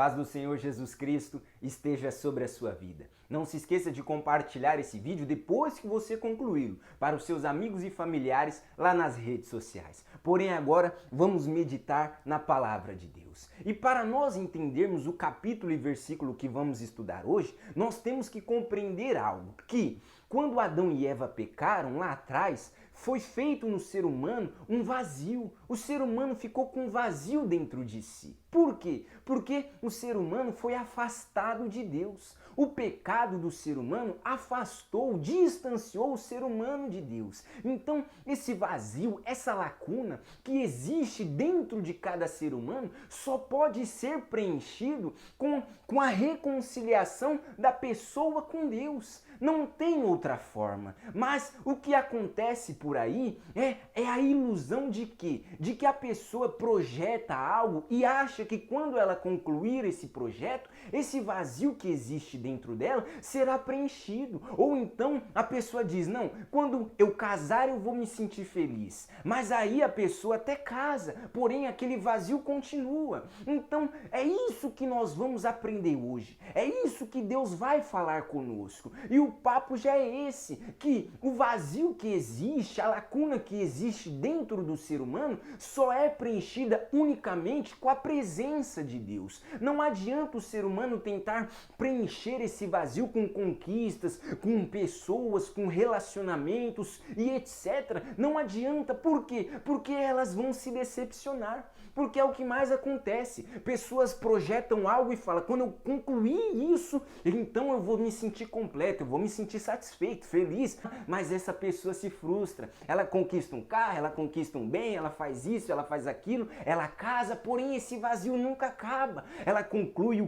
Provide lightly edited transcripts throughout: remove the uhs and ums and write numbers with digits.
paz do Senhor Jesus Cristo esteja sobre a sua vida. Não se esqueça de compartilhar esse vídeo depois que você concluí-lo para os seus amigos e familiares lá nas redes sociais. Porém, agora vamos meditar na palavra de Deus. E para nós entendermos o capítulo e versículo que vamos estudar hoje, nós temos que compreender algo, que quando Adão e Eva pecaram lá atrás, foi feito no ser humano um vazio. O ser humano ficou com um vazio dentro de si. Por quê? Porque o ser humano foi afastado de Deus. O pecado do ser humano afastou, distanciou o ser humano de Deus. Então, esse vazio, essa lacuna que existe dentro de cada ser humano só pode ser preenchido com a reconciliação da pessoa com Deus. Não tem outra forma. Mas o que acontece por aí é a ilusão de quê? De que a pessoa projeta algo e acha que quando ela concluir esse projeto, esse vazio que existe dentro dela será preenchido. Ou então a pessoa diz, não, quando eu casar eu vou me sentir feliz. Mas aí a pessoa até casa, porém aquele vazio continua. Então é isso que nós vamos aprender hoje. É isso que Deus vai falar conosco. E o papo já é esse, que o vazio que existe, a lacuna que existe dentro do ser humano só é preenchida unicamente com a presença de Deus. Não adianta o ser humano tentar preencher esse vazio com conquistas, com pessoas, com relacionamentos e etc. Não adianta. Por quê? Porque elas vão se decepcionar. Porque é o que mais acontece. Pessoas projetam algo e falam, quando eu concluir isso, então eu vou me sentir completo, eu vou me sentir satisfeito, feliz. Mas essa pessoa se frustra. Ela conquista um carro, ela conquista um bem, ela faz isso, ela faz aquilo, ela casa, porém esse vazio nunca acaba. Ela conclui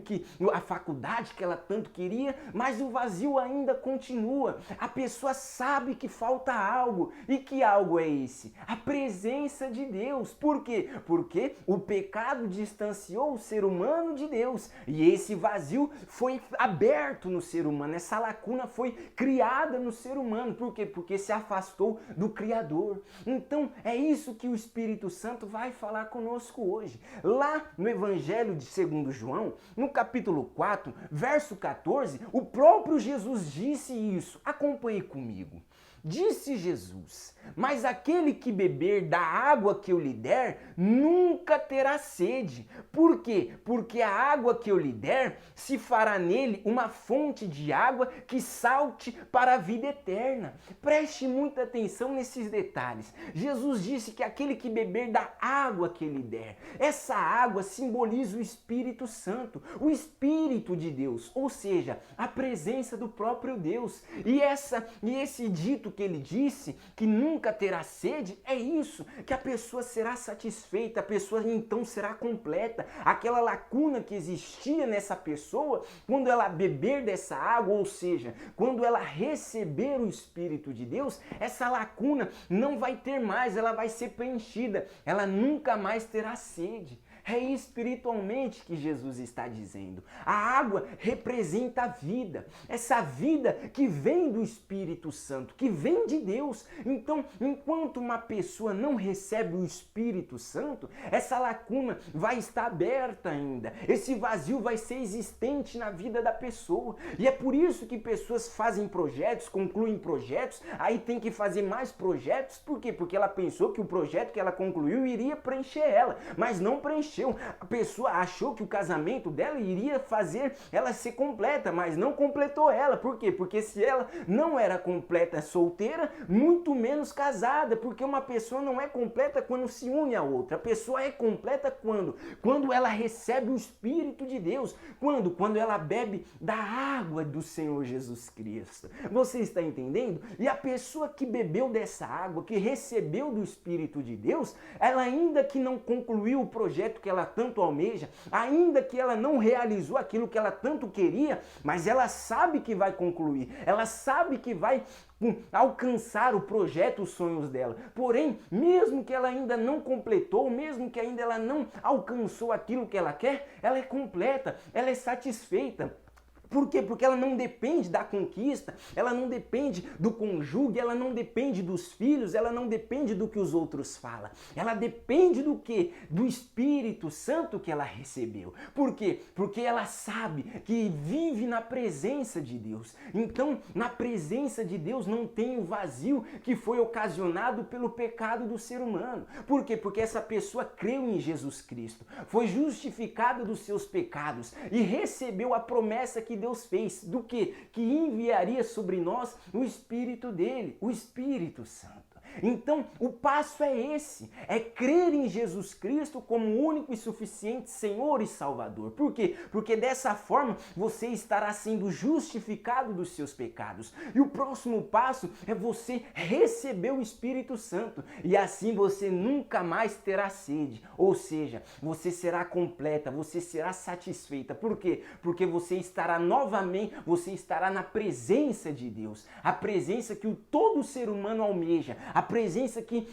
a faculdade que ela tanto queria, mas o vazio ainda continua. A pessoa sabe que falta algo. E que algo é esse? A presença de Deus. Por quê? Porque o pecado distanciou o ser humano de Deus. E esse vazio foi aberto no ser humano. Essa lacuna foi criada no ser humano. Por quê? Porque se afastou do Criador. Então é isso que o Espírito Santo vai falar conosco hoje. Lá no Evangelho de 2 João, no capítulo 4, verso 14, o próprio Jesus disse isso. Acompanhe comigo. Disse Jesus, mas aquele que beber da água que eu lhe der, nunca terá sede. Por quê? Porque a água que eu lhe der se fará nele uma fonte de água que salte para a vida eterna. Preste muita atenção nesses detalhes. Jesus disse que aquele que beber da água que ele der, essa água simboliza o Espírito Santo, o Espírito de Deus, ou seja, a presença do próprio Deus. E esse dito que ele disse, que nunca terá sede, é isso, que a pessoa será satisfeita, a pessoa então será completa. Aquela lacuna que existia nessa pessoa, quando ela beber dessa água, ou seja, quando ela receber o Espírito de Deus, essa lacuna não vai ter mais, ela vai ser preenchida, ela nunca mais terá sede. É espiritualmente que Jesus está dizendo. A água representa a vida. Essa vida que vem do Espírito Santo, que vem de Deus. Então, enquanto uma pessoa não recebe o Espírito Santo, essa lacuna vai estar aberta ainda. Esse vazio vai ser existente na vida da pessoa. E é por isso que pessoas fazem projetos, concluem projetos, aí tem que fazer mais projetos. Por quê? Porque ela pensou que o projeto que ela concluiu iria preencher ela, mas não preencheu. A pessoa achou que o casamento dela iria fazer ela ser completa, mas não completou ela. Por quê? Porque se ela não era completa solteira, muito menos casada, porque uma pessoa não é completa quando se une a outra. A pessoa é completa quando? Quando ela recebe o Espírito de Deus. Quando? Quando ela bebe da água do Senhor Jesus Cristo. Você está entendendo? E a pessoa que bebeu dessa água, que recebeu do Espírito de Deus, ela ainda que não concluiu o projeto que ela tanto almeja, ainda que ela não realizou aquilo que ela tanto queria, mas ela sabe que vai concluir, ela sabe que vai alcançar o projeto, os sonhos dela. Porém, mesmo que ela ainda não completou, mesmo que ainda ela não alcançou aquilo que ela quer, ela é completa, ela é satisfeita. Por quê? Porque ela não depende da conquista, ela não depende do cônjuge, ela não depende dos filhos, ela não depende do que os outros falam. Ela depende do quê? Do Espírito Santo que ela recebeu. Por quê? Porque ela sabe que vive na presença de Deus. Então, na presença de Deus não tem o vazio que foi ocasionado pelo pecado do ser humano. Por quê? Porque essa pessoa creu em Jesus Cristo, foi justificada dos seus pecados e recebeu a promessa que Deus fez do quê? Que enviaria sobre nós o Espírito dele, o Espírito Santo. Então, o passo é esse, é crer em Jesus Cristo como o único e suficiente Senhor e Salvador. Por quê? Porque dessa forma você estará sendo justificado dos seus pecados. E o próximo passo é você receber o Espírito Santo e assim você nunca mais terá sede. Ou seja, você será completa, você será satisfeita. Por quê? Porque você estará novamente, você estará na presença de Deus, a presença que todo ser humano almeja, a presença que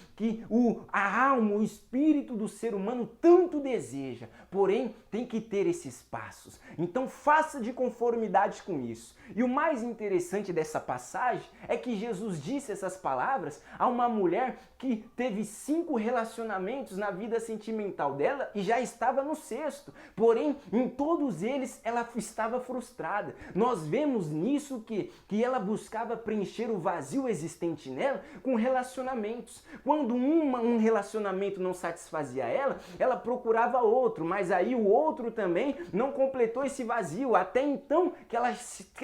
a alma, o espírito do ser humano tanto deseja. Porém, tem que ter esses passos. Então, faça de conformidade com isso. E o mais interessante dessa passagem é que Jesus disse essas palavras a uma mulher que teve 5 relacionamentos na vida sentimental dela e já estava no 6º. Porém, em todos eles, ela estava frustrada. Nós vemos nisso que ela buscava preencher o vazio existente nela com relacionamentos. Quando um relacionamento não satisfazia ela, ela procurava outro, mas aí o outro também não completou esse vazio, até então que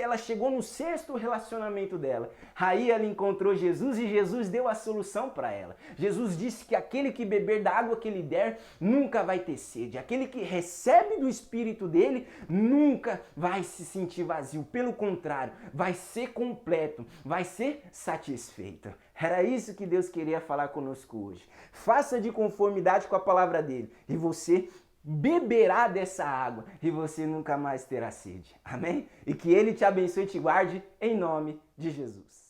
ela chegou no 6º relacionamento dela. Aí ela encontrou Jesus e Jesus deu a solução para ela. Jesus disse que aquele que beber da água que ele der nunca vai ter sede. Aquele que recebe do Espírito dele nunca vai se sentir vazio. Pelo contrário, vai ser completo, vai ser satisfeito. Era isso que Deus queria falar conosco hoje. Faça de conformidade com a palavra dele e você beberá dessa água e você nunca mais terá sede. Amém? E que ele te abençoe e te guarde em nome de Jesus.